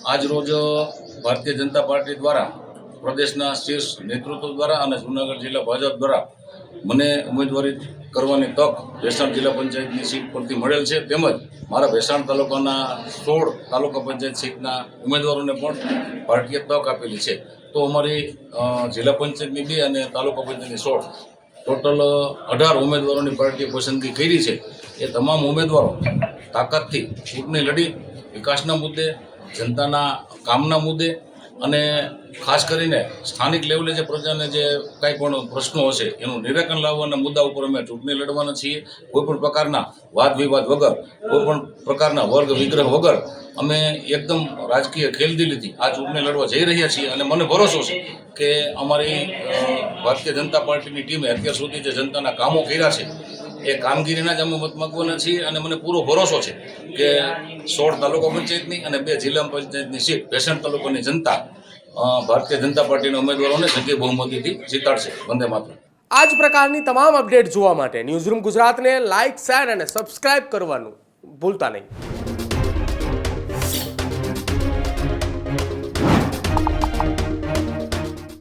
આજ રોજ ભારતીય જનતા પાર્ટી દ્વારા પ્રદેશના શીર્ષ નેતૃત્વ દ્વારા અને જૂનાગઢ જિલ્લા ભાજપ દ્વારા મને ઉમેદવારી કરવાની તક ભેસાણ જિલ્લા પંચાયતની સીટ પરથી મળેલ છે. તેમજ મારા ભેસાણ તાલુકાના 16 તાલુકા પંચાયત સીટના ઉમેદવારોને પણ પાર્ટીએ તક આપેલી છે. તો અમારી જિલ્લા પંચાયતની 2 અને તાલુકા પંચાયતની 16 ટોટલ 18 ઉમેદવારોની પાર્ટીએ પસંદગી કરી છે. એ તમામ ઉમેદવારો તાકાતથી ચૂંટણી લડી વિકાસના મુદ્દે, જનતાના કામના મુદ્દે અને ખાસ કરીને સ્થાનિક લેવલે જે પ્રજાને જે કાંઈ પણ પ્રશ્નો હશે એનું નિરાકરણ લાવવાના મુદ્દા ઉપર અમે ચૂંટણી લડવાના છીએ. કોઈપણ પ્રકારના વાદ વિવાદ વગર, કોઈપણ પ્રકારના વર્ગ વિગ્રહ વગર અમે એકદમ રાજકીય ખેલદિલીથી આ ચૂંટણી લડવા જઈ રહ્યા છીએ. અને મને ભરોસો છે કે અમારી ભારતીય જનતા પાર્ટીની ટીમે અત્યાર સુધી જે જનતાના કામો કર્યા છે એ કામગીરીના જ અમે મત માગવાના છીએ. અને મને પૂરો ભરોસો છે કે 16 તાલુકા પંચાયતની અને 2 જિલ્લા પંચાયતની સીટ ભેસાણ તાલુકાની જનતા ભારતીય જનતા પાર્ટીના ઉમેદવારોને જંગી બહુમતીથી જીતાડશે. વંદે માતરમ. આ જ પ્રકારની તમામ અપડેટ જોવા માટે ન્યૂઝરૂમ ગુજરાતને લાઇક, શેર અને સબસ્ક્રાઇબ કરવાનું ભૂલતા નહીં.